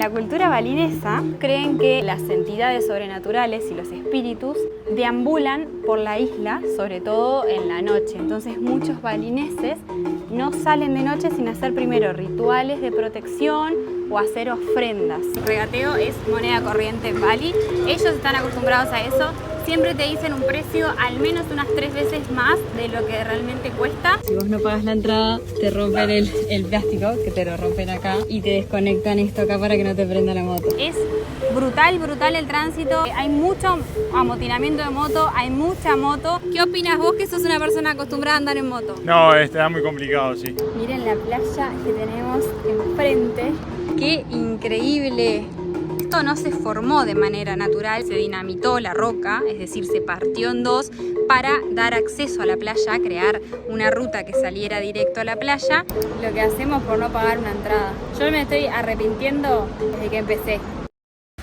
la cultura balinesa creen que las entidades sobrenaturales y los espíritus deambulan por la isla, sobre todo en la noche. Entonces muchos balineses no salen de noche sin hacer primero rituales de protección o hacer ofrendas. El regateo es moneda corriente en Bali. Ellos están acostumbrados a eso. Siempre te dicen un precio al menos unas 3 veces más de lo que realmente cuesta. Si vos no pagas la entrada, te rompen el plástico, que te lo rompen acá, y te desconectan esto acá para que no te prenda la moto. Es brutal, brutal el tránsito. Hay mucho amotinamiento de moto, hay mucha moto. ¿Qué opinas vos, que sos una persona acostumbrada a andar en moto? No, está muy complicado, sí. Miren la playa que tenemos enfrente. ¡Qué increíble! Esto no se formó de manera natural, se dinamitó la roca, es decir, se partió en dos para dar acceso a la playa, crear una ruta que saliera directo a la playa. Lo que hacemos por no pagar una entrada. Yo me estoy arrepintiendo desde que empecé.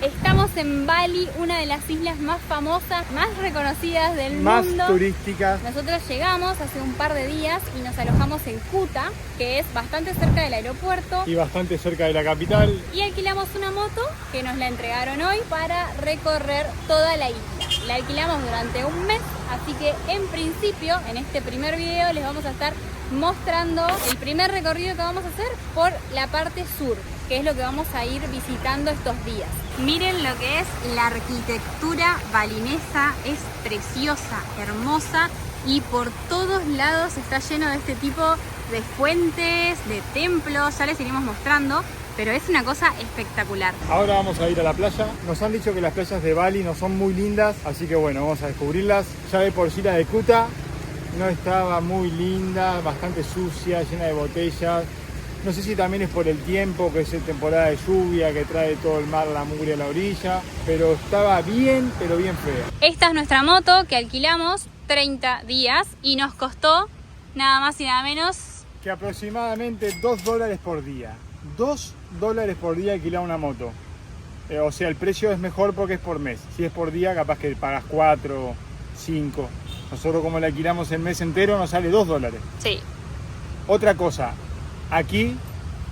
Estamos en Bali, una de las islas más famosas, más reconocidas del mundo. Más turísticas. Nosotros llegamos hace un par de días y nos alojamos en Kuta, que es bastante cerca del aeropuerto. Y bastante cerca de la capital. Y alquilamos una moto que nos la entregaron hoy para recorrer toda la isla. La alquilamos durante un mes, así que en principio, en este primer video les vamos a estar mostrando el primer recorrido que vamos a hacer por la parte sur, que es lo que vamos a ir visitando estos días. Miren lo que es la arquitectura balinesa, es preciosa, hermosa, y por todos lados está lleno de este tipo de fuentes, de templos, ya les iremos mostrando, pero es una cosa espectacular. Ahora vamos a ir a la playa. Nos han dicho que las playas de Bali no son muy lindas, así que bueno, vamos a descubrirlas. Ya de por sí la de Kuta no estaba muy linda, bastante sucia, llena de botellas. No sé si también es por el tiempo, que es temporada de lluvia, que trae todo el mar, la mugre a la orilla, pero estaba bien, pero bien fea. Esta es nuestra moto que alquilamos 30 días y nos costó nada más y nada menos que aproximadamente $2 por día. $2 por día alquilar una moto. O sea, el precio es mejor porque es por mes. Si es por día, capaz que pagas 4, 5. Nosotros, como la alquilamos el mes entero, nos sale $2. Sí. Otra cosa, aquí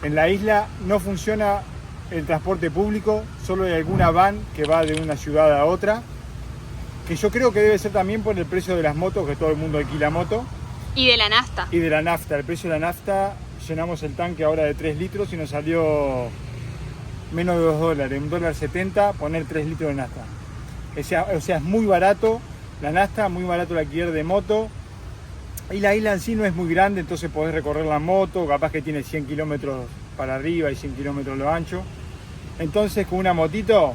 en la isla no funciona el transporte público, solo hay alguna van que va de una ciudad a otra, que yo creo que debe ser también por el precio de las motos, que todo el mundo alquila moto. Y de la nafta. Y de la nafta, el precio de la nafta, llenamos el tanque ahora de 3 litros y nos salió menos de $2, $1.70 poner 3 litros de nafta. O sea, es muy barato la nafta, muy barato el alquiler de moto. Y la isla en sí no es muy grande, entonces podés recorrer la moto, capaz que tiene 100 kilómetros para arriba y 100 kilómetros lo ancho. Entonces con una motito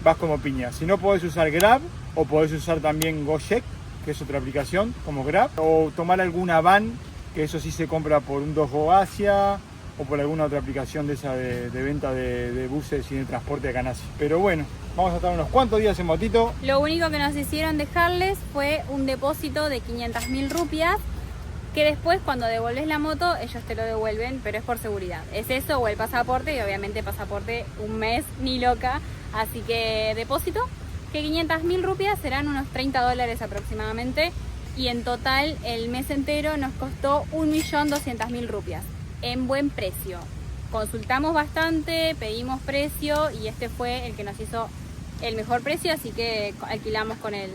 vas como piña. Si no, podés usar Grab o podés usar también Gojek, que es otra aplicación como Grab, o tomar alguna van, que eso sí se compra por un Dojo Asia o por alguna otra aplicación de esa de venta de buses y de transporte acá en Asia. Pero bueno, vamos a estar unos cuantos días en motito. Lo único que nos hicieron dejarles fue un depósito de 500.000 rupias, que después cuando devolves la moto ellos te lo devuelven, pero es por seguridad. Es eso o el pasaporte, y obviamente pasaporte un mes, ni loca. Así que depósito, que 500.000 rupias serán unos $30 aproximadamente, y en total el mes entero nos costó 1.200.000 rupias, en buen precio. Consultamos bastante, pedimos precio y este fue el que nos hizo el mejor precio, así que alquilamos con el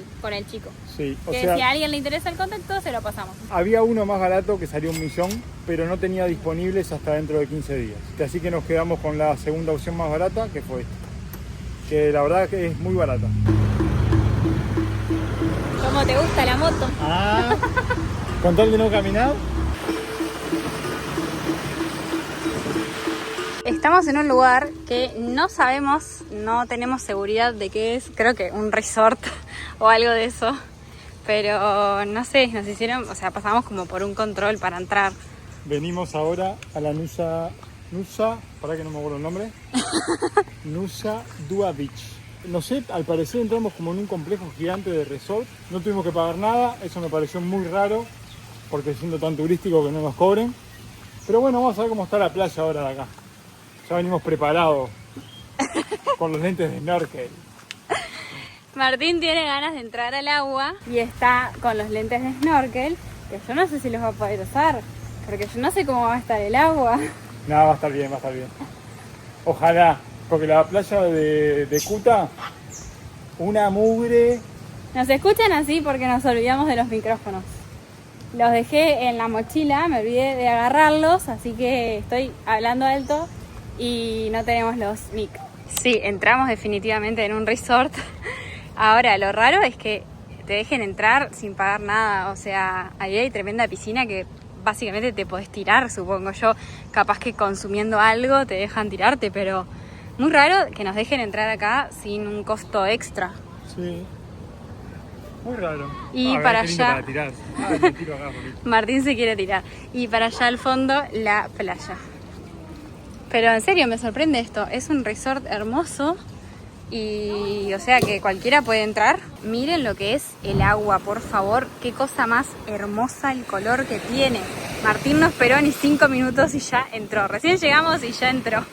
chico. Sí, que si a alguien le interesa el contacto, se lo pasamos. Había uno más barato que salió 1.000.000, pero no tenía disponibles hasta dentro de 15 días. Así que nos quedamos con la segunda opción más barata, que fue esta, que la verdad que es muy barata. ¿Cómo te gusta la moto? Ah, con tal de no caminar. Estamos en un lugar que no sabemos, no tenemos seguridad de qué es, creo que un resort o algo de eso, pero no sé, nos hicieron, o sea, pasamos como por un control para entrar. Venimos ahora a la Nusa, para que no me acuerdo el nombre, Nusa Dua Beach. No sé, al parecer entramos como en un complejo gigante de resort, no tuvimos que pagar nada, eso me pareció muy raro, porque siendo tan turístico que no nos cobren. Pero bueno, vamos a ver cómo está la playa ahora de acá. Ya venimos preparados con los lentes de snorkel. Martín tiene ganas de entrar al agua y está con los lentes de snorkel, que yo no sé si los va a poder usar, porque yo no sé cómo va a estar el agua. No, va a estar bien, va a estar bien. Ojalá. Porque la playa de Kuta, una mugre. Nos escuchan así porque nos olvidamos de los micrófonos. Los dejé en la mochila, me olvidé de agarrarlos, así que estoy hablando alto y no tenemos los mic. Sí, entramos definitivamente en un resort. Ahora, lo raro es que te dejen entrar sin pagar nada. O sea, ahí hay tremenda piscina que básicamente te podés tirar, supongo yo. Capaz que consumiendo algo te dejan tirarte, pero muy raro que nos dejen entrar acá sin un costo extra. Sí. Muy raro. Y para allá... Para tirarse. Me tiro acá, Martín se quiere tirar. Y para allá al fondo, la playa. Pero en serio, me sorprende esto. Es un resort hermoso. Y o sea que cualquiera puede entrar. Miren lo que es el agua, por favor. Qué cosa más hermosa el color que tiene. Martín no esperó ni 5 minutos y ya entró. Recién llegamos y ya entró.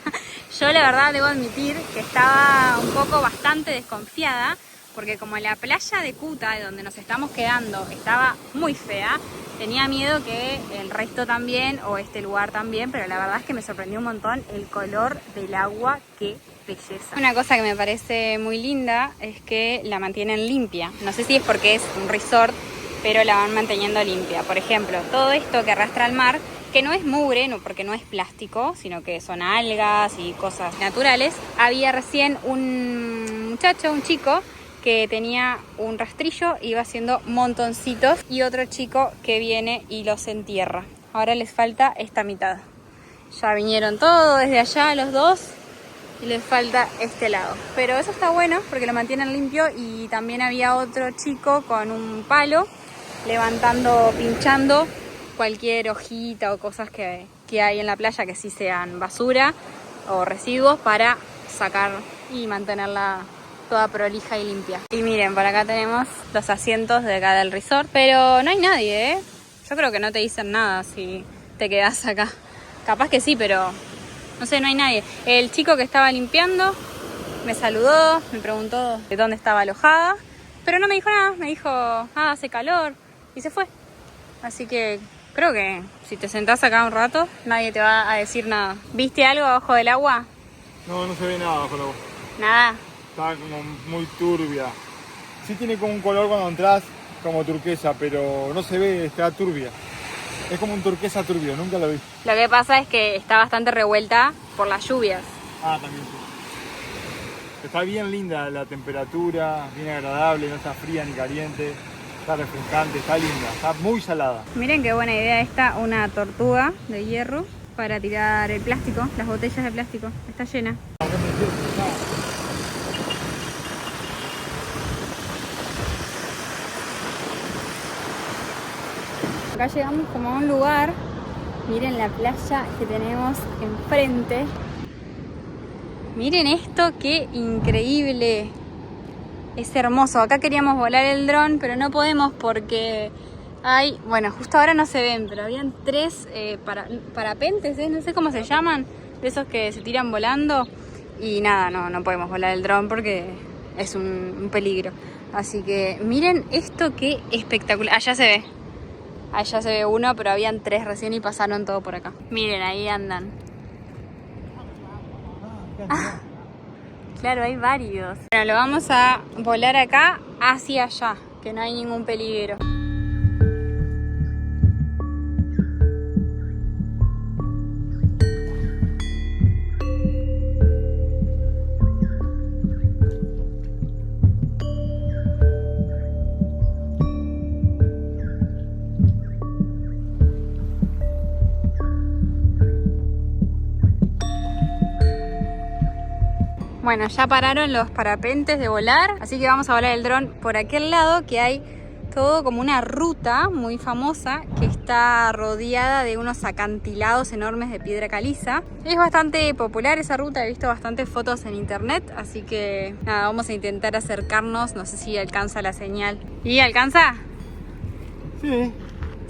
Yo la verdad debo admitir que estaba un poco bastante desconfiada, porque como la playa de Kuta, de donde nos estamos quedando, estaba muy fea, tenía miedo que el resto también, o este lugar también, pero la verdad es que me sorprendió un montón el color del agua. Qué belleza. Una cosa que me parece muy linda es que la mantienen limpia. No sé si es porque es un resort, pero la van manteniendo limpia. Por ejemplo, todo esto que arrastra al mar, que no es mugre, no, porque no es plástico, sino que son algas y cosas naturales. Había recién un muchacho, un chico, que tenía un rastrillo, iba haciendo montoncitos, y otro chico que viene y los entierra. Ahora les falta esta mitad. Ya vinieron todos desde allá los dos y les falta este lado. Pero eso está bueno porque lo mantienen limpio, y también había otro chico con un palo levantando, pinchando cualquier hojita o cosas que hay en la playa que sí sean basura o residuos, para sacar y mantenerla toda prolija y limpia. Y miren, por acá tenemos los asientos de acá del resort, pero no hay nadie, ¿eh? Yo creo que no te dicen nada si te quedás acá. Capaz que sí, pero no sé, no hay nadie. El chico que estaba limpiando me saludó, me preguntó de dónde estaba alojada, pero no me dijo nada. Me dijo, hace calor, y se fue. Así que creo que si te sentás acá un rato, nadie te va a decir nada. ¿Viste algo abajo del agua? No, no se ve nada bajo el agua. Nada. Está como muy turbia. Sí tiene como un color cuando entras, como turquesa, pero no se ve, está turbia. Es como un turquesa turbio, nunca lo vi. Lo que pasa es que está bastante revuelta por las lluvias. Ah, también sí. Está bien linda la temperatura, bien agradable, no está fría ni caliente, está refrescante, está linda, está muy salada. Miren qué buena idea esta, una tortuga de hierro para tirar el plástico, las botellas de plástico. Está llena. Acá llegamos como a un lugar. Miren la playa que tenemos enfrente. Miren esto, qué increíble. Es hermoso. Acá queríamos volar el dron, pero no podemos porque hay... Bueno, justo ahora no se ven, pero habían 3 parapentes, no sé cómo se llaman, de esos que se tiran volando. Y nada, no podemos volar el dron porque es un peligro. Así que miren esto, qué espectacular. Allá se ve. Allá se ve uno, pero habían 3 recién y pasaron todo por acá. Miren, ahí andan. Ah, claro, hay varios. Bueno, lo vamos a volar acá hacia allá, que no hay ningún peligro. Bueno, ya pararon los parapentes de volar, así que vamos a volar el dron por aquel lado, que hay todo como una ruta muy famosa que está rodeada de unos acantilados enormes de piedra caliza. Es bastante popular esa ruta, he visto bastantes fotos en internet, así que nada, vamos a intentar acercarnos, no sé si alcanza la señal. ¿Y alcanza? Sí.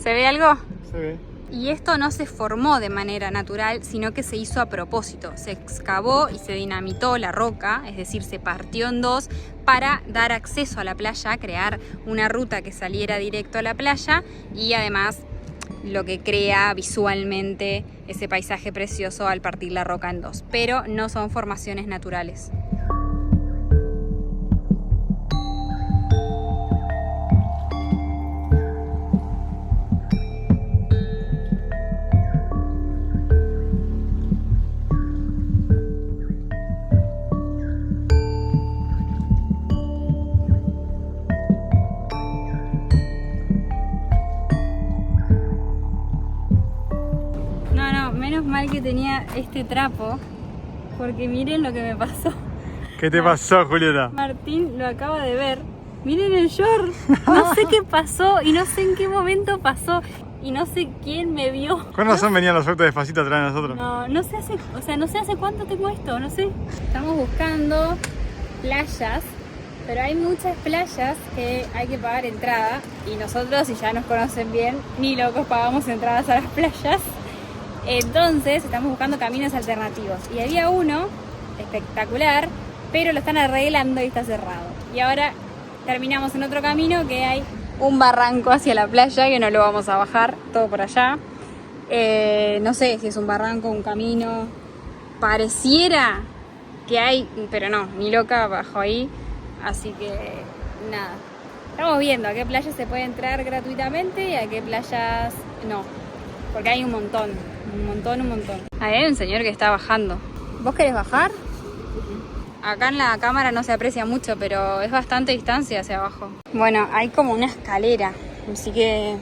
¿Se ve algo? Se ve. Y esto no se formó de manera natural, sino que se hizo a propósito. Se excavó y se dinamitó la roca, es decir, se partió en 2 para dar acceso a la playa, crear una ruta que saliera directo a la playa y además lo que crea visualmente ese paisaje precioso al partir la roca en dos, pero no son formaciones naturales. Menos mal que tenía este trapo, porque miren lo que me pasó. ¿Qué te pasó, Julieta? Martín lo acaba de ver. Miren el short. No sé qué pasó y no sé en qué momento pasó y no sé quién me vio. Con razón venían los autos despacito atrás de nosotros. No sé hace cuánto tengo esto, no sé. Estamos buscando playas, pero hay muchas playas que hay que pagar entrada y nosotros, si ya nos conocen bien, ni locos pagamos entradas a las playas. Entonces estamos buscando caminos alternativos y había uno espectacular, pero lo están arreglando y está cerrado. Y ahora terminamos en otro camino que hay un barranco hacia la playa que no lo vamos a bajar, todo por allá. No sé si es un barranco, un camino, pareciera que hay, pero no, ni loca bajo ahí. Así que nada, estamos viendo a qué playas se puede entrar gratuitamente y a qué playas no, porque hay un montón. Ahí hay un señor que está bajando. ¿Vos querés bajar? Acá en la cámara no se aprecia mucho, pero es bastante distancia hacia abajo. Bueno, hay como una escalera, así que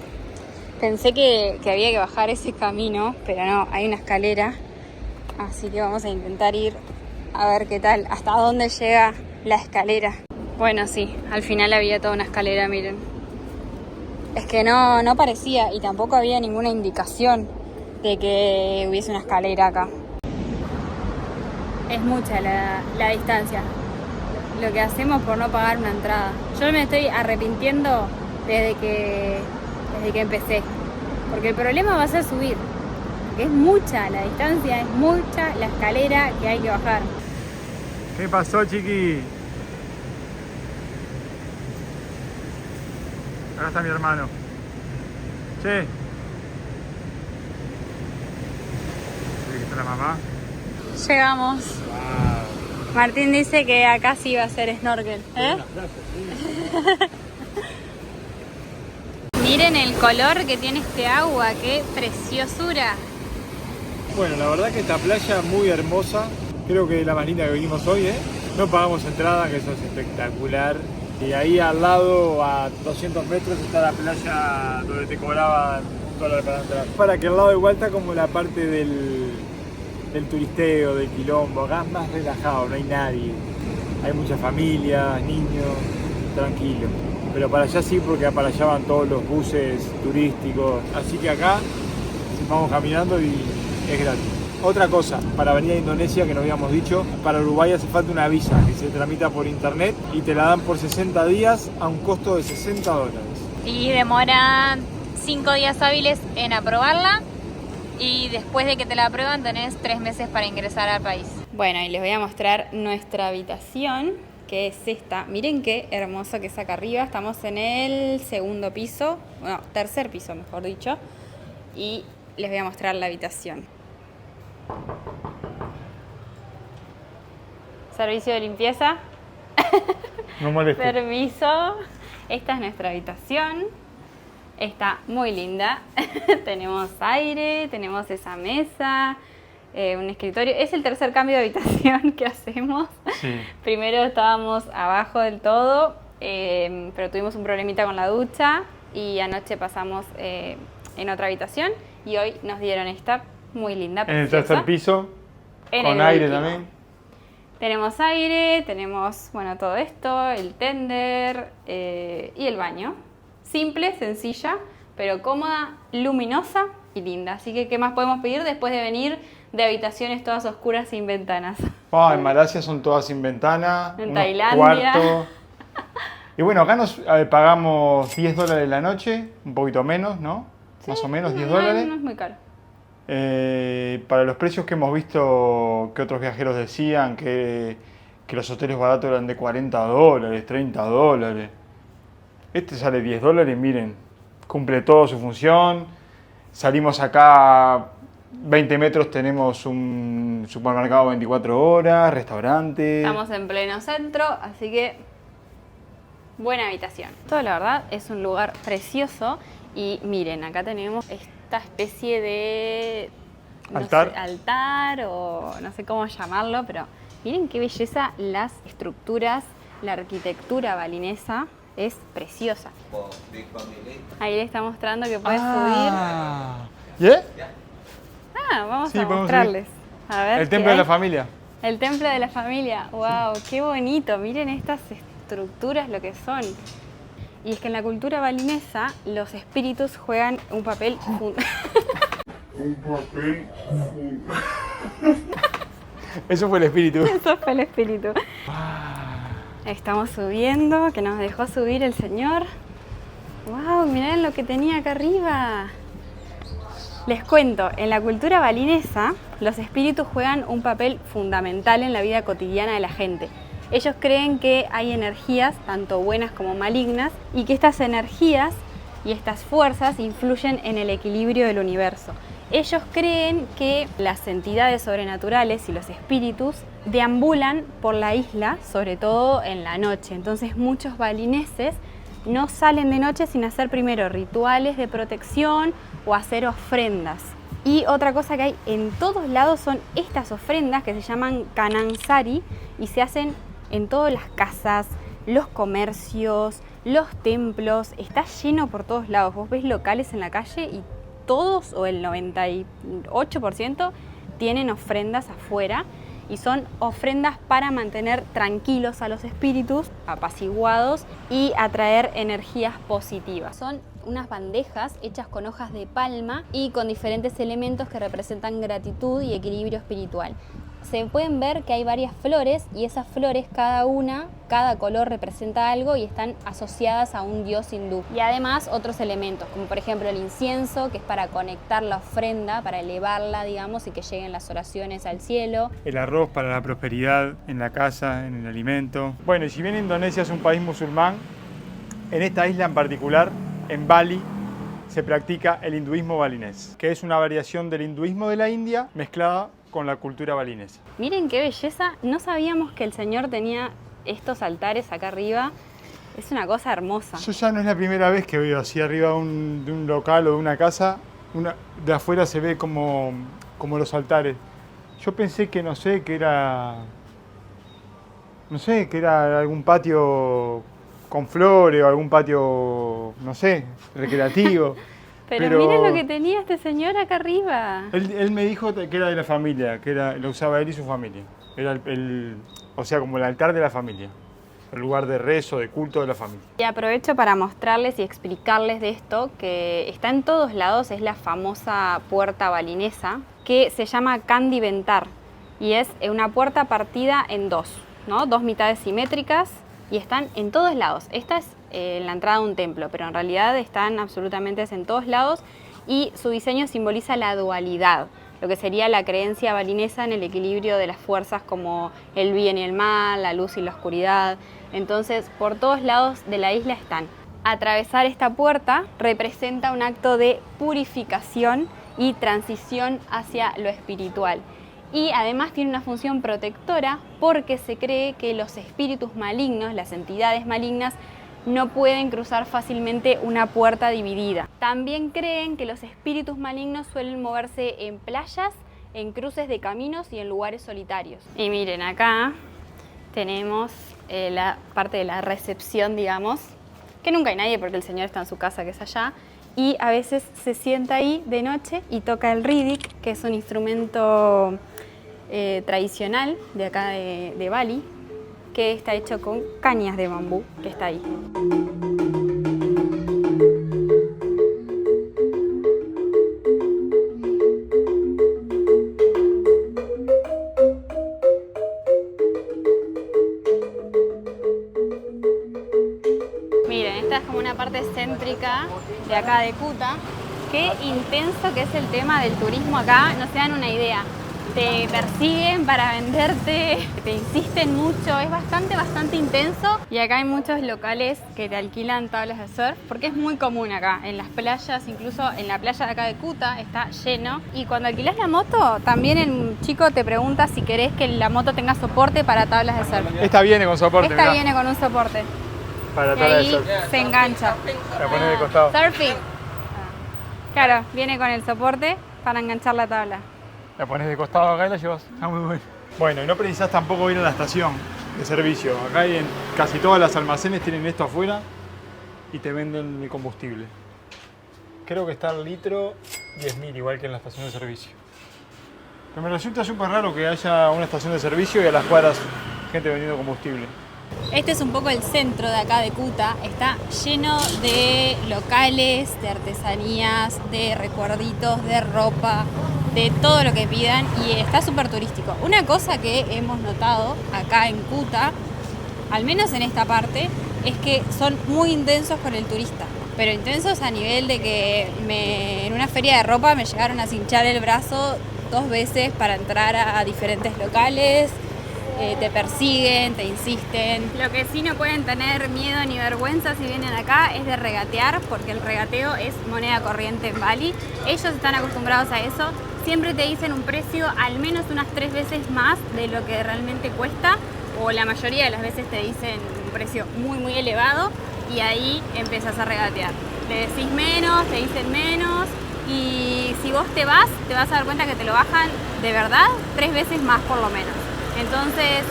pensé que había que bajar ese camino, pero no, hay una escalera. Así que vamos a intentar ir a ver qué tal, hasta dónde llega la escalera. Bueno, sí, al final había toda una escalera, miren. Es que no parecía y tampoco había ninguna indicación de que hubiese una escalera acá. Es mucha la distancia, lo que hacemos por no pagar una entrada. Yo me estoy arrepintiendo desde que empecé, porque el problema va a ser subir, porque es mucha la distancia, es mucha la escalera que hay que bajar. ¿Qué pasó, chiqui? Acá está mi hermano. Che. La mamá. Llegamos. Wow. Martín dice que acá sí va a ser snorkel. Miren el color que tiene este agua, qué preciosura. Bueno, la verdad que esta playa es muy hermosa. Creo que es la más linda que vinimos hoy, ¿eh? No pagamos entrada, que eso es espectacular. Y ahí al lado, a 200 metros, está la playa donde te cobraban $1 para entrar. Para que al lado igual está como la parte del turisteo, del quilombo. Acá es más relajado, no hay nadie. Hay muchas familias, niños, tranquilo. Pero para allá sí, porque para allá van todos los buses turísticos. Así que acá vamos caminando y es gratis. Otra cosa, para venir a Indonesia, que nos habíamos dicho, para Uruguay hace falta una visa que se tramita por internet y te la dan por 60 días a un costo de $60. Y demora 5 días hábiles en aprobarla. Y después de que te la aprueban tenés 3 meses para ingresar al país. Bueno, y les voy a mostrar nuestra habitación, que es esta. Miren qué hermoso que es acá arriba. Estamos en el segundo piso, no, tercer piso mejor dicho. Y les voy a mostrar la habitación. Servicio de limpieza. No moleste. Permiso. Esta es nuestra habitación. Está muy linda. Tenemos aire, tenemos esa mesa, un escritorio. Es el tercer cambio de habitación que hacemos. Sí. Primero estábamos abajo del todo, pero tuvimos un problemita con la ducha y anoche pasamos en otra habitación y hoy nos dieron esta muy linda. En el tercer piso, con aire también. Tenemos aire, tenemos bueno todo esto, el tender y el baño. Simple, sencilla, pero cómoda, luminosa y linda. Así que, ¿qué más podemos pedir después de venir de habitaciones todas oscuras sin ventanas? Oh, en Malasia son todas sin ventana, en unos Tailandia. Cuartos. Y bueno, acá nos pagamos $10 la noche, un poquito menos, ¿no? Sí, más o menos $10. No es muy caro. Para los precios que hemos visto que otros viajeros decían que los hoteles baratos eran de $40, $30. Este sale $10, miren, cumple toda su función, Salimos acá 20 metros, tenemos un supermercado 24 horas, restaurante. Estamos en pleno centro, así que buena habitación. Todo la verdad es un lugar precioso y miren, acá tenemos esta especie de altar. Altar o no sé cómo llamarlo, pero miren qué belleza las estructuras, la arquitectura balinesa es preciosa. Ahí le está mostrando que puedes subir. ¿Yeah? Vamos Sí, a mostrarles. A ver el templo de la familia. El templo de la familia. ¡Wow! ¡Qué bonito! Miren estas estructuras lo que son. Y es que en la cultura balinesa los espíritus juegan un papel Eso fue el espíritu. Eso fue el espíritu. Estamos subiendo, que nos dejó subir el señor. ¡Wow! Miren lo que tenía acá arriba. Les cuento, en la cultura balinesa, los espíritus juegan un papel fundamental en la vida cotidiana de la gente. Ellos creen que hay energías, tanto buenas como malignas, y que estas energías y estas fuerzas influyen en el equilibrio del universo. Ellos creen que las entidades sobrenaturales y los espíritus deambulan por la isla, sobre todo en la noche. Entonces muchos balineses no salen de noche sin hacer primero rituales de protección o hacer ofrendas. Y otra cosa que hay en todos lados son estas ofrendas que se llaman kanansari y se hacen en todas las casas, los comercios, los templos. Está lleno por todos lados. Vos ves locales en la calle y todos o el 98% tienen ofrendas afuera. Y son ofrendas para mantener tranquilos a los espíritus, apaciguados y atraer energías positivas. Son unas bandejas hechas con hojas de palma y con diferentes elementos que representan gratitud y equilibrio espiritual. Se pueden ver que hay varias flores y esas flores cada color representa algo y están asociadas a un dios hindú. Y además otros elementos, como por ejemplo el incienso, que es para conectar la ofrenda, para elevarla, digamos, y que lleguen las oraciones al cielo. El arroz para la prosperidad en la casa, en el alimento. Bueno, y si bien Indonesia es un país musulmán, en esta isla en particular, en Bali, se practica el hinduismo balinés, que es una variación del hinduismo de la India mezclada con la cultura balinesa. Miren qué belleza, no sabíamos que el señor tenía estos altares acá arriba, es una cosa hermosa. Yo ya no es la primera vez que veo así arriba de un local o de una casa, de afuera se ve como los altares. Yo pensé que que era algún patio con flores o algún patio, recreativo. Pero miren lo que tenía este señor acá arriba. Él me dijo que era de la familia, lo usaba él y su familia. Era como el altar de la familia, el lugar de rezo, de culto de la familia. Y aprovecho para mostrarles y explicarles de esto, que está en todos lados, es la famosa puerta balinesa, que se llama Candi Ventar, y es una puerta partida en dos, ¿no? Dos mitades simétricas, y están en todos lados. Esta es la entrada de un templo, pero en realidad están absolutamente en todos lados y su diseño simboliza la dualidad, lo que sería la creencia balinesa en el equilibrio de las fuerzas como el bien y el mal, la luz y la oscuridad. Entonces, por todos lados de la isla están. Atravesar esta puerta representa un acto de purificación y transición hacia lo espiritual. Y además tiene una función protectora porque se cree que los espíritus malignos, las entidades malignas, no pueden cruzar fácilmente una puerta dividida. También creen que los espíritus malignos suelen moverse en playas, en cruces de caminos y en lugares solitarios. Y miren, acá tenemos la parte de la recepción, digamos, que nunca hay nadie porque el señor está en su casa, que es allá, y a veces se sienta ahí de noche y toca el ridik, que es un instrumento tradicional de acá de Bali, que está hecho con cañas de bambú, que está ahí. Miren, esta es como una parte céntrica de acá de Kuta. Qué intenso que es el tema del turismo acá, no se dan una idea. te persiguen para venderte, te insisten mucho, es bastante intenso. Y acá hay muchos locales que te alquilan tablas de surf, porque es muy común acá, en las playas, incluso en la playa de acá de Kuta está lleno. Y cuando alquilas la moto, también el chico te pregunta si querés que la moto tenga soporte para tablas de surf. Esta viene con soporte, Esta mirá. viene con un soporte. Para Y tabla de ahí surf. se engancha. La pones de costado. Surfing. Claro, viene con el soporte para enganchar la tabla. La pones de costado acá y la llevas. Está muy bueno. Bueno, y no precisás tampoco ir a la estación de servicio. Acá hay en casi todas las almacenes tienen esto afuera y te venden el combustible. Creo que está el litro 10.000, igual que en la estación de servicio. Pero me resulta súper raro que haya una estación de servicio y a las cuadras gente vendiendo combustible. Este es un poco el centro de acá de Kuta, está lleno de locales, de artesanías, de recuerditos, de ropa, de todo lo que pidan y está súper turístico. Una cosa que hemos notado acá en Kuta, al menos en esta parte, es que son muy intensos con el turista, pero intensos a nivel de que en una feria de ropa me llegaron a cinchar el brazo 2 veces para entrar a diferentes locales. Te persiguen, te insisten. Lo que sí no pueden tener miedo ni vergüenza si vienen acá es de regatear, porque el regateo es moneda corriente en Bali. Ellos están acostumbrados a eso. Siempre te dicen un precio al menos unas 3 veces más de lo que realmente cuesta, o la mayoría de las veces te dicen un precio muy elevado y ahí empiezas a regatear. Le decís menos, te dicen menos y si vos te vas a dar cuenta que te lo bajan de verdad 3 veces más por lo menos. Entonces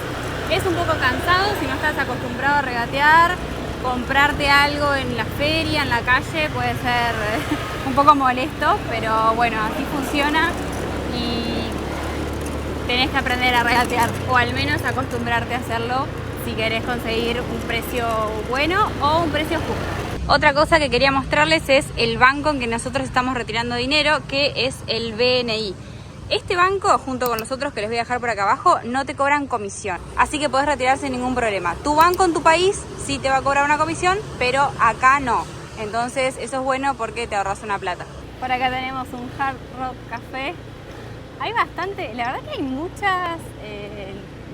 es un poco cansado si no estás acostumbrado a regatear. Comprarte algo en la feria, en la calle, puede ser un poco molesto, pero bueno, así funciona y tenés que aprender a regatear o al menos acostumbrarte a hacerlo si querés conseguir un precio bueno o un precio justo. Otra cosa que quería mostrarles es el banco en que nosotros estamos retirando dinero, que es el BNI. Este banco, junto con los otros que les voy a dejar por acá abajo, no te cobran comisión. Así que podés retirar sin ningún problema. Tu banco en tu país sí te va a cobrar una comisión, pero acá no. Entonces eso es bueno porque te ahorras una plata. Por acá tenemos un Hard Rock Café. Hay bastante, la verdad que hay muchos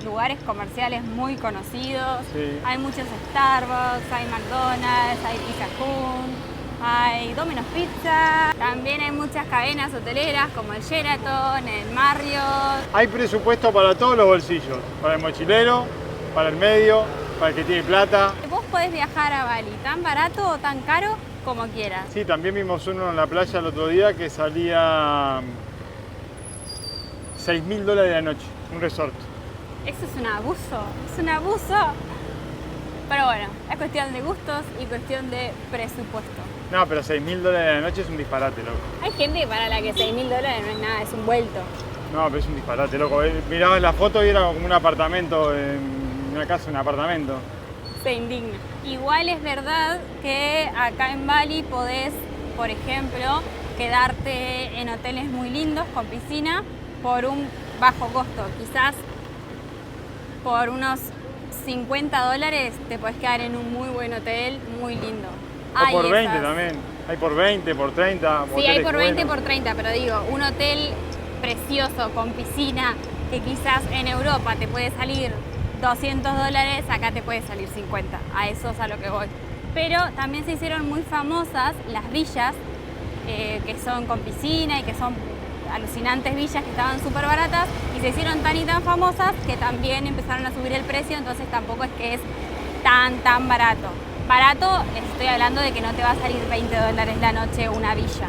lugares comerciales muy conocidos. Sí. Hay muchos Starbucks, hay McDonald's, hay Pizza Hut. Hay Domino's Pizza, también hay muchas cadenas hoteleras como el Sheraton, el Marriott. Hay presupuesto para todos los bolsillos, para el mochilero, para el medio, para el que tiene plata. Vos podés viajar a Bali tan barato o tan caro como quieras. Sí, también vimos uno en la playa el otro día que salía $6.000 la noche, un resort. Eso es un abuso, Pero bueno, es cuestión de gustos y cuestión de presupuesto. No, pero $6.000 la noche es un disparate, loco. Hay gente para la que $6.000 no es nada, es un vuelto. No, pero es un disparate, loco. Mirabas la foto y era como un apartamento, una casa, un apartamento. Se indigna. Igual es verdad que acá en Bali podés, por ejemplo, quedarte en hoteles muy lindos con piscina por un bajo costo. Quizás por unos $50 te podés quedar en un muy buen hotel, muy lindo. O por 20 también. Hay por 20, por 30. Sí, hay por 20 y por 30, pero digo, un hotel precioso con piscina que quizás en Europa te puede salir $200, acá te puede salir 50. A eso es a lo que voy. Pero también se hicieron muy famosas las villas que son con piscina y que son alucinantes villas que estaban súper baratas y se hicieron tan y tan famosas que también empezaron a subir el precio, entonces tampoco es que es tan barato. Barato, estoy hablando de que no te va a salir $20 la noche una villa.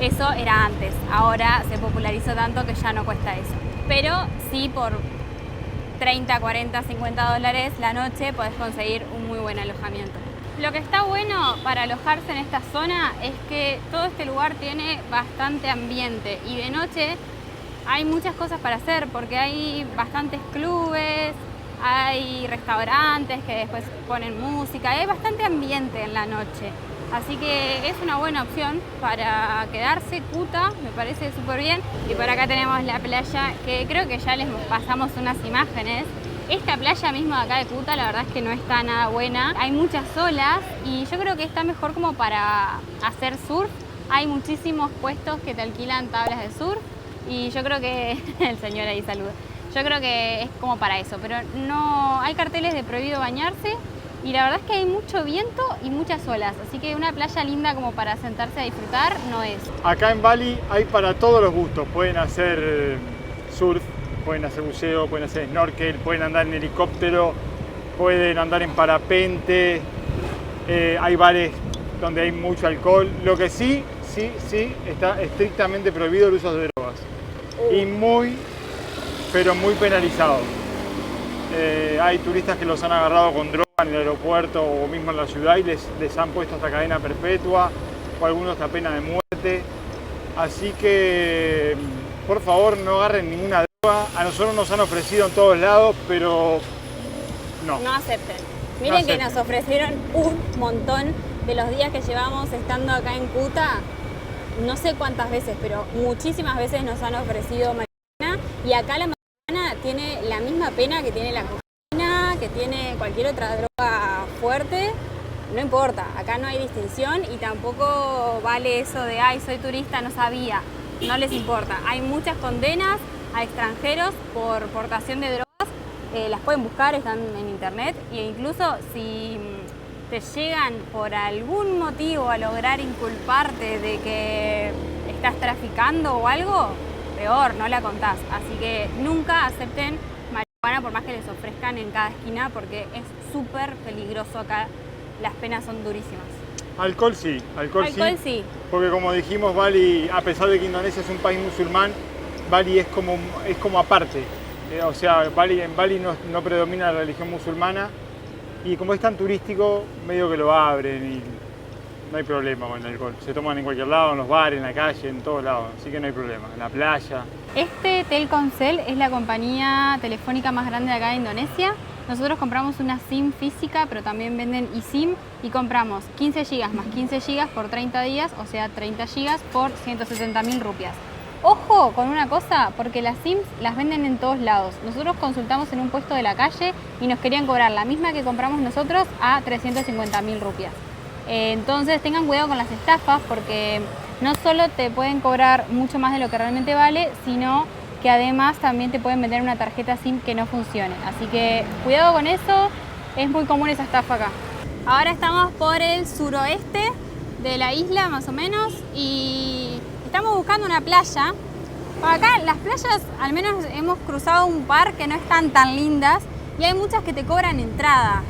Eso era antes, ahora se popularizó tanto que ya no cuesta eso. Pero sí por 30, 40, $50 la noche podés conseguir un muy buen alojamiento. Lo que está bueno para alojarse en esta zona es que todo este lugar tiene bastante ambiente y de noche hay muchas cosas para hacer porque hay bastantes clubes, hay restaurantes que después ponen música, hay bastante ambiente en la noche. Así que es una buena opción para quedarse. Kuta me parece súper bien. Y por acá tenemos la playa que creo que ya les pasamos unas imágenes. Esta playa misma de acá de Kuta la verdad es que no está nada buena. Hay muchas olas y yo creo que está mejor como para hacer surf. Hay muchísimos puestos que te alquilan tablas de surf Y yo creo que el señor ahí saluda. Yo creo que es como para eso, pero no hay carteles de prohibido bañarse y la verdad es que hay mucho viento y muchas olas, así que una playa linda como para sentarse a disfrutar no es. Acá en Bali hay para todos los gustos, pueden hacer surf, pueden hacer buceo, pueden hacer snorkel, pueden andar en helicóptero, pueden andar en parapente, hay bares donde hay mucho alcohol. Lo que sí está estrictamente prohibido el uso de drogas y muy, pero muy penalizado. Hay turistas que los han agarrado con droga en el aeropuerto o mismo en la ciudad y les han puesto hasta cadena perpetua o algunos hasta pena de muerte. Así que, por favor, no agarren ninguna droga. A nosotros nos han ofrecido en todos lados, pero no. No acepten. Miren que nos ofrecieron un montón de los días que llevamos estando acá en Kuta. No sé cuántas veces, pero muchísimas veces nos han ofrecido marihuana. Y acá la marihuana tiene la misma pena que tiene la cocaína, que tiene cualquier otra droga fuerte. No importa, acá no hay distinción y tampoco vale eso de ay, soy turista, no sabía. No les importa. Hay muchas condenas a extranjeros por portación de drogas. Las pueden buscar, están en internet. E incluso si te llegan por algún motivo a lograr inculparte de que estás traficando o algo, peor, no la contás. Así que nunca acepten marihuana por más que les ofrezcan en cada esquina porque es súper peligroso acá. Las penas son durísimas. Alcohol sí. Sí. Porque como dijimos, Bali, a pesar de que Indonesia es un país musulmán, Bali es como aparte. O sea, en Bali no predomina la religión musulmana y como es tan turístico, medio que lo abren y no hay problema con el alcohol. Se toman en cualquier lado, en los bares, en la calle, en todos lados, así que no hay problema. En la playa. Telkomsel es la compañía telefónica más grande de acá de Indonesia. Nosotros compramos una SIM física, pero también venden eSIM y compramos 15 GB más 15 GB por 30 días, o sea 30 GB por 170.000 rupias. Ojo con una cosa, porque las SIMs las venden en todos lados. Nosotros consultamos en un puesto de la calle y nos querían cobrar la misma que compramos nosotros a 350.000 rupias. Entonces tengan cuidado con las estafas porque no solo te pueden cobrar mucho más de lo que realmente vale, sino que además también te pueden vender una tarjeta SIM que no funcione. Así que cuidado con eso, es muy común esa estafa acá. Ahora estamos por el suroeste de la isla más o menos y estamos buscando una playa. Acá las playas, al menos hemos cruzado un par que no están tan lindas y hay muchas que te cobran entrada.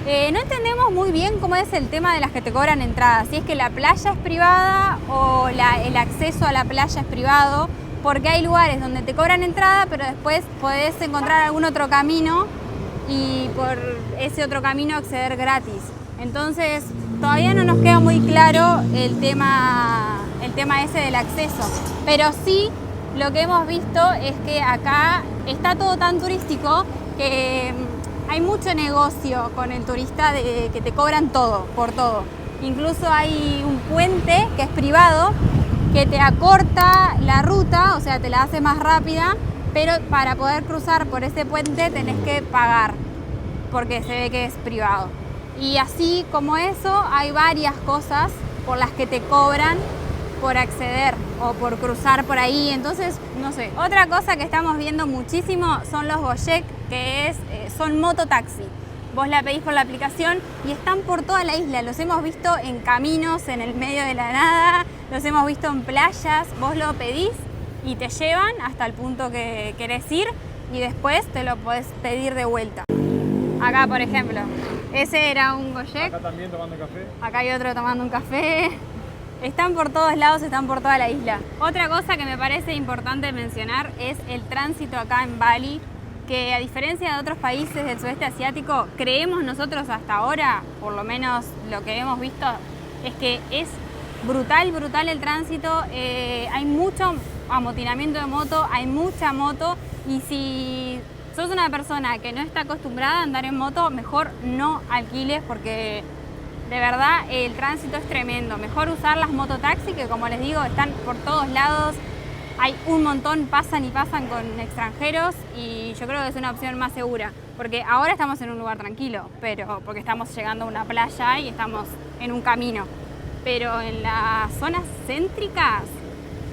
No entendemos muy bien cómo es el tema de las que te cobran entrada, si es que la playa es privada o el acceso a la playa es privado, porque hay lugares donde te cobran entrada, pero después podés encontrar algún otro camino y por ese otro camino acceder gratis. Entonces, todavía no nos queda muy claro el tema ese del acceso, pero sí lo que hemos visto es que acá está todo tan turístico que hay mucho negocio con el turista de que te cobran todo, por todo. Incluso hay un puente que es privado que te acorta la ruta, o sea, te la hace más rápida, pero para poder cruzar por ese puente tenés que pagar, porque se ve que es privado. Y así como eso, hay varias cosas por las que te cobran por acceder o por cruzar por ahí. Entonces, no sé. Otra cosa que estamos viendo muchísimo son los Gojek, que son mototaxi. Vos la pedís por la aplicación y están por toda la isla. Los hemos visto en caminos en el medio de la nada, los hemos visto en playas. Vos lo pedís y te llevan hasta el punto que querés ir y después te lo podés pedir de vuelta. Acá, por ejemplo, ese era un Gojek. Acá también tomando café. Acá hay otro tomando un café. Están por todos lados, están por toda la isla. Otra cosa que me parece importante mencionar es el tránsito acá en Bali, que a diferencia de otros países del sudeste asiático, creemos nosotros hasta ahora, por lo menos lo que hemos visto, es que es brutal el tránsito. Hay mucho amotinamiento de moto, hay mucha moto y si sos una persona que no está acostumbrada a andar en moto, mejor no alquiles porque de verdad el tránsito es tremendo. Mejor usar las mototaxi que, como les digo, están por todos lados. Hay un montón, pasan y pasan con extranjeros y yo creo que es una opción más segura. Porque ahora estamos en un lugar tranquilo, pero porque estamos llegando a una playa y estamos en un camino. Pero en las zonas céntricas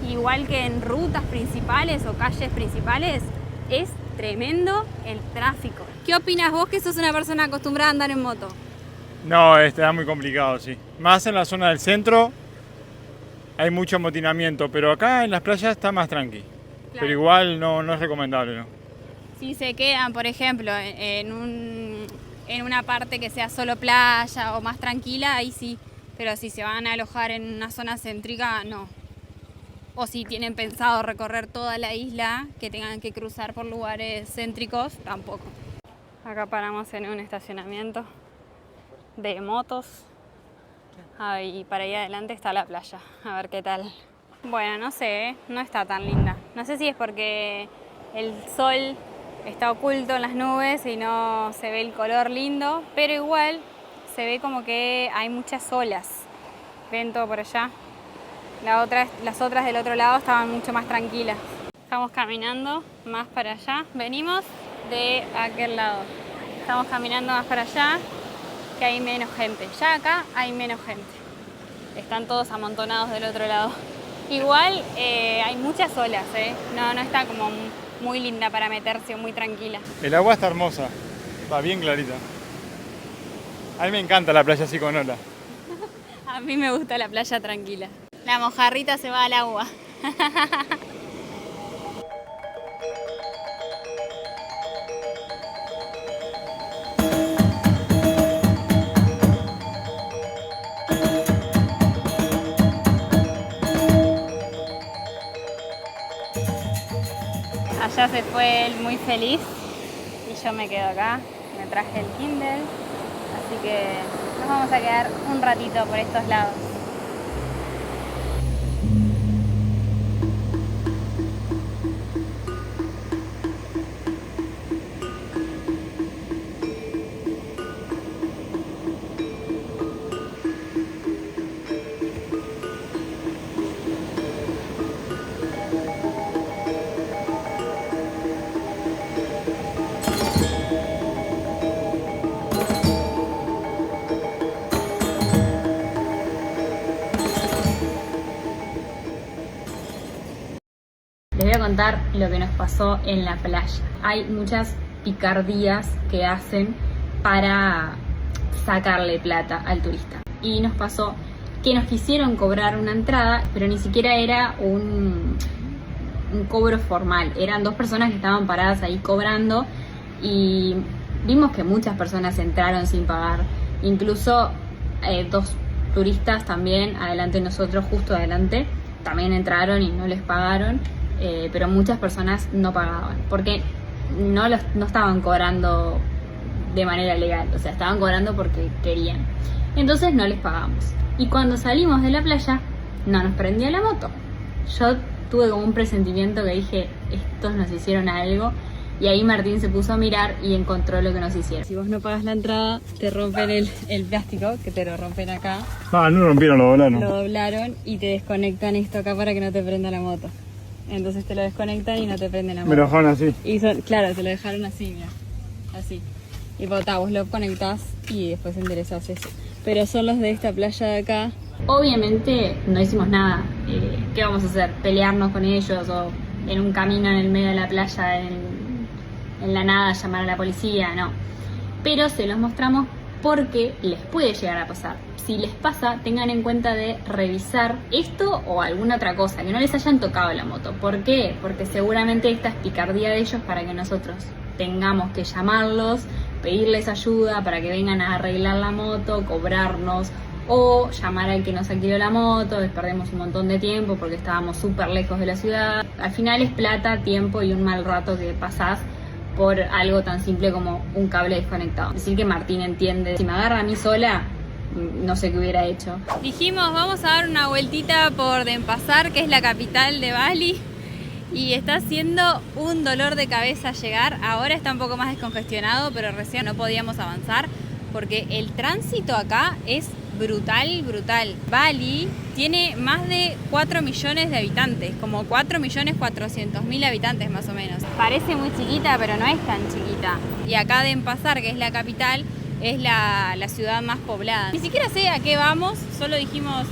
igual que en rutas principales o calles principales, es tremendo el tráfico. ¿Qué opinas vos, que sos una persona acostumbrada a andar en moto? No, está muy complicado, sí. Más en la zona del centro hay mucho amotinamiento, pero acá en las playas está más tranqui. Claro. Pero igual no es recomendable, ¿no? Si se quedan, por ejemplo, en una parte que sea solo playa o más tranquila, ahí sí. Pero si se van a alojar en una zona céntrica, no. O si tienen pensado recorrer toda la isla, que tengan que cruzar por lugares céntricos, tampoco. Acá paramos en un estacionamiento de motos. Y para ahí adelante está la playa. A ver qué tal. Bueno, no sé, no está tan linda. No sé si es porque el sol está oculto en las nubes y no se ve el color lindo, pero igual se ve como que hay muchas olas. Ven todo por allá. Las otras del otro lado estaban mucho más tranquilas. Estamos caminando más para allá. Venimos de aquel lado. Estamos caminando más para allá, que hay menos gente. Ya acá hay menos gente. Están todos amontonados del otro lado. Igual hay muchas olas, no está como muy linda para meterse, muy tranquila. El agua está hermosa, está bien clarita. A mí me encanta la playa así con olas. A mí me gusta la playa tranquila. La mojarrita se va al agua. Allá se fue él muy feliz y yo me quedo acá. Me traje el Kindle, así que nos vamos a quedar un ratito por estos lados. Les voy a contar lo que nos pasó en la playa. Hay muchas picardías que hacen para sacarle plata al turista. Y nos pasó que nos quisieron cobrar una entrada, pero ni siquiera era un cobro formal. Eran dos personas que estaban paradas ahí cobrando y vimos que muchas personas entraron sin pagar. Incluso dos turistas también, adelante de nosotros, justo adelante, también entraron y no les pagaron. Pero muchas personas no pagaban porque no estaban cobrando de manera legal, o sea, estaban cobrando porque querían. Entonces no les pagamos. Y cuando salimos de la playa, no nos prendía la moto. Yo tuve como un presentimiento que dije, estos nos hicieron algo. Y ahí Martín se puso a mirar y encontró lo que nos hicieron. Si vos no pagas la entrada, te rompen el plástico, que te lo rompen acá. Ah, no rompieron, lo doblaron. Lo doblaron y te desconectan esto acá para que no te prenda la moto. Entonces te lo desconectan y no te prenden la moto. Me lo dejaron así. Claro, te lo dejaron así, mira. Así. Y vos lo conectás y después enderezás eso. Pero son los de esta playa de acá. Obviamente no hicimos nada. ¿Qué vamos a hacer? ¿Pelearnos con ellos? O en un camino en el medio de la playa, en la nada, llamar a la policía? No. Pero se los mostramos porque les puede llegar a pasar. Si les pasa, tengan en cuenta de revisar esto o alguna otra cosa, que no les hayan tocado la moto. ¿Por qué? Porque seguramente esta es picardía de ellos para que nosotros tengamos que llamarlos, pedirles ayuda para que vengan a arreglar la moto, cobrarnos, o llamar al que nos alquiló la moto. Perdemos un montón de tiempo porque estábamos súper lejos de la ciudad. Al final es plata, tiempo y un mal rato que pasás por algo tan simple como un cable desconectado. Decir que Martín entiende. Si me agarra a mí sola, no sé qué hubiera hecho. Dijimos, vamos a dar una vueltita por Denpasar, que es la capital de Bali, y está siendo un dolor de cabeza llegar. Ahora está un poco más descongestionado, pero recién no podíamos avanzar porque el tránsito acá es brutal. Bali tiene más de 4 millones de habitantes, como 4.400.000 habitantes más o menos. Parece muy chiquita, pero no es tan chiquita. Y acá Denpasar, que es la capital, es la ciudad más poblada. Ni siquiera sé a qué vamos, solo dijimos,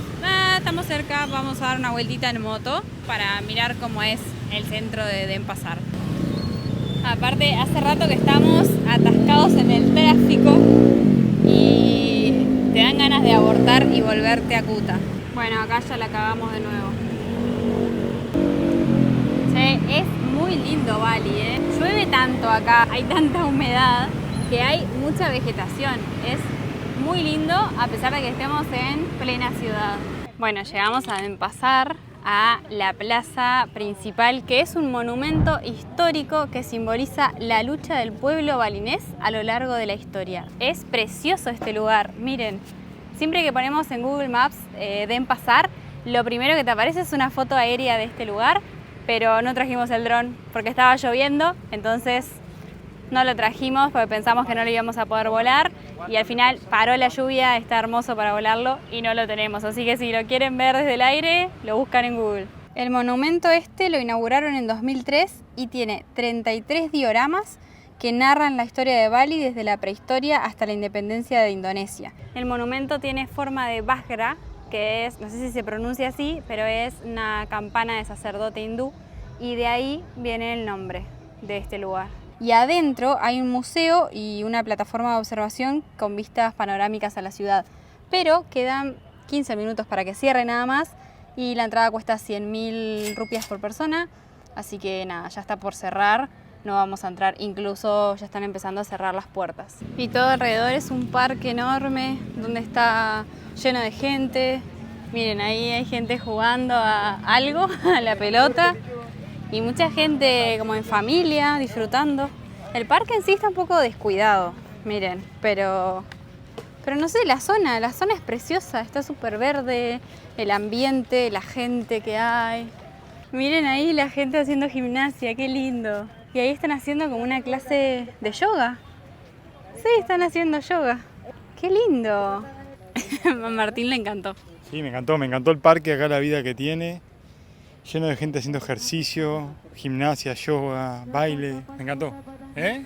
estamos cerca, vamos a dar una vueltita en moto para mirar cómo es el centro de Denpasar. Aparte, hace rato que estamos atascados en el tráfico y te dan ganas de abortar y volverte a Kuta. Bueno, acá ya la cagamos de nuevo. Sí, es muy lindo Bali, ¿eh? Llueve tanto acá, hay tanta humedad que hay mucha vegetación. Es muy lindo a pesar de que estemos en plena ciudad. Bueno, llegamos a Denpasar, a la plaza principal, que es un monumento histórico que simboliza la lucha del pueblo balinés a lo largo de la historia. Es precioso este lugar, miren. Siempre que ponemos en Google Maps Denpasar, lo primero que te aparece es una foto aérea de este lugar, pero no trajimos el dron porque estaba lloviendo, entonces no lo trajimos porque pensamos que no lo íbamos a poder volar y al final paró la lluvia, está hermoso para volarlo y no lo tenemos. Así que si lo quieren ver desde el aire, lo buscan en Google. El monumento este lo inauguraron en 2003 y tiene 33 dioramas que narran la historia de Bali desde la prehistoria hasta la independencia de Indonesia. El monumento tiene forma de vajra, que es, no sé si se pronuncia así, pero es una campana de sacerdote hindú y de ahí viene el nombre de este lugar. Y adentro hay un museo y una plataforma de observación con vistas panorámicas a la ciudad. Pero quedan 15 minutos para que cierre nada más y la entrada cuesta 100.000 rupias por persona. Así que nada, ya está por cerrar, no vamos a entrar, incluso ya están empezando a cerrar las puertas. Y todo alrededor es un parque enorme donde está lleno de gente. Miren, ahí hay gente jugando a algo, a la pelota. Y mucha gente como en familia, disfrutando. El parque en sí está un poco descuidado, miren, pero no sé, la zona es preciosa, está súper verde, el ambiente, la gente que hay. Miren ahí la gente haciendo gimnasia, qué lindo. Y ahí están haciendo como una clase de yoga. Sí, están haciendo yoga. Qué lindo. A Martín le encantó. Sí, me encantó el parque, acá la vida que tiene. Lleno de gente haciendo ejercicio, gimnasia, yoga, baile. Me encantó. ¿Eh?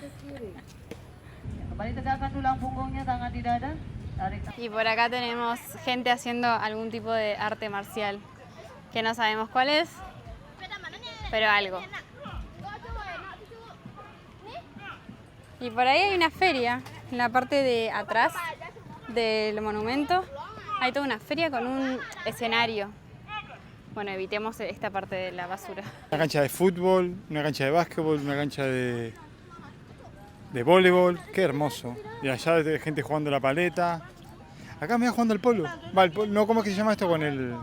Y por acá tenemos gente haciendo algún tipo de arte marcial, que no sabemos cuál es, pero algo. Y por ahí hay una feria, en la parte de atrás del monumento. Hay toda una feria con un escenario. Bueno, evitemos esta parte de la basura. Una cancha de fútbol, una cancha de básquetbol, una cancha de voleibol. Qué hermoso. Y allá hay gente jugando la paleta. Acá me va jugando el polo. Va, no, ¿cómo es que se llama esto con el...?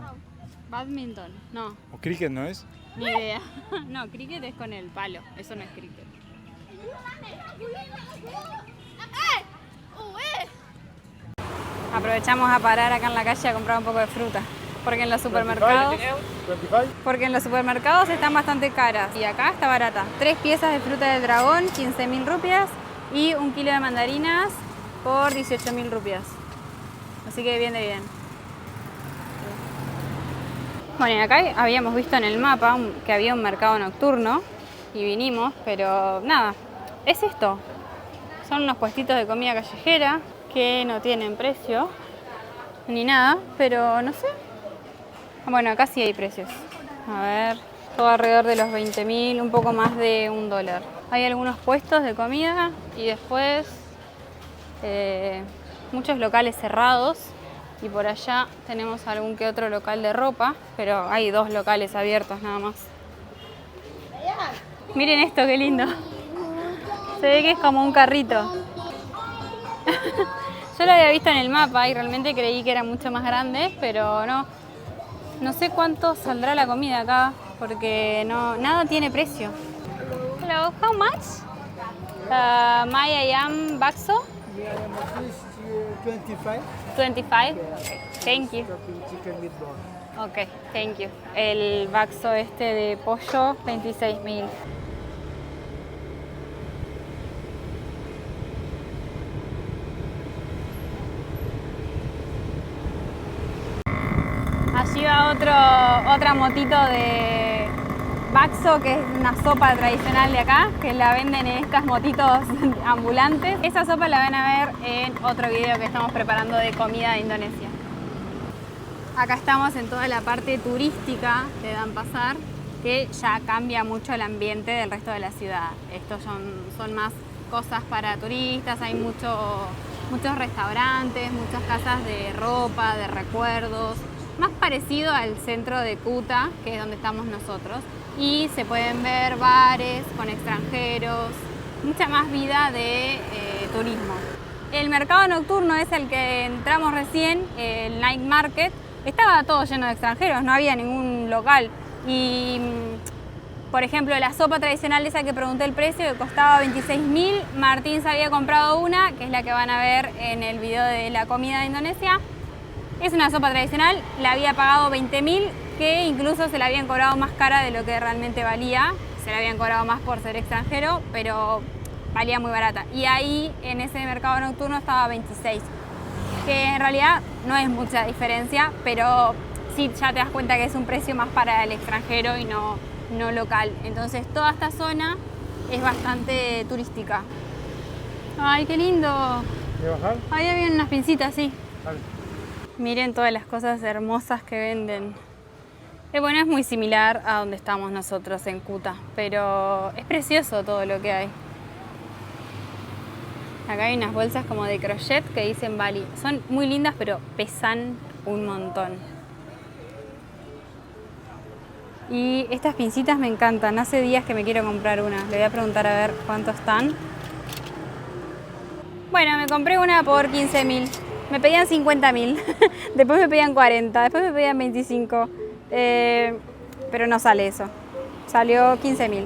Badminton, no. ¿O cricket no es? Ni idea. No, cricket es con el palo. Eso no es cricket. Aprovechamos a parar acá en la calle a comprar un poco de fruta. Porque en los supermercados están bastante caras y acá está barata. 3 piezas de fruta del dragón, 15.000 rupias y 1 kilo de mandarinas por 18.000 rupias. Así que bien de bien. Bueno, y acá habíamos visto en el mapa que había un mercado nocturno y vinimos, pero nada, es esto. Son unos puestitos de comida callejera que no tienen precio ni nada, pero no sé. Bueno, acá sí hay precios. A ver, todo alrededor de los 20.000, un poco más de $1. Hay algunos puestos de comida y después muchos locales cerrados. Y por allá tenemos algún que otro local de ropa, pero hay 2 locales abiertos nada más. Miren esto, qué lindo. Se ve que es como un carrito. Yo lo había visto en el mapa y realmente creí que era mucho más grande, pero no. No sé cuánto saldrá la comida acá, porque nada tiene precio. Hello, how much? My ayam bakso? 25. 25? Okay, thank you. Ok, thank you. El bakso este de pollo, 26.000. Allí va otra motito bakso, que es una sopa tradicional de acá, que la venden en estas motitos ambulantes. Esa sopa la van a ver en otro video que estamos preparando de comida de Indonesia. Acá estamos en toda la parte turística de Denpasar, que ya cambia mucho el ambiente del resto de la ciudad. Estos son más cosas para turistas, hay muchos restaurantes, muchas casas de ropa, de recuerdos, más parecido al centro de Kuta, que es donde estamos nosotros. Y se pueden ver bares con extranjeros, mucha más vida de turismo. El mercado nocturno es el que entramos recién, el night market. Estaba todo lleno de extranjeros, no había ningún local. Y, por ejemplo, la sopa tradicional esa que pregunté el precio, que costaba 26.000, Martín se había comprado una, que es la que van a ver en el video de la comida de Indonesia. Es una sopa tradicional, la había pagado 20.000, que incluso se la habían cobrado más cara de lo que realmente valía. Se la habían cobrado más por ser extranjero, pero valía muy barata. Y ahí, en ese mercado nocturno, estaba 26. Que en realidad no es mucha diferencia, pero sí ya te das cuenta que es un precio más para el extranjero y no local. Entonces toda esta zona es bastante turística. ¡Ay, qué lindo! ¿Quieres bajar? Ahí había unas pincitas, sí. Vale. Miren todas las cosas hermosas que venden. Bueno, es muy similar a donde estamos nosotros en Kuta, pero es precioso todo lo que hay. Acá hay unas bolsas como de crochet que dicen Bali. Son muy lindas, pero pesan un montón. Y estas pincitas me encantan. Hace días que me quiero comprar una. Le voy a preguntar a ver cuánto están. Bueno, me compré una por 15.000. Me pedían 50.000. Después me pedían 40. Después me pedían 25. Pero no sale eso. Salió 15.000.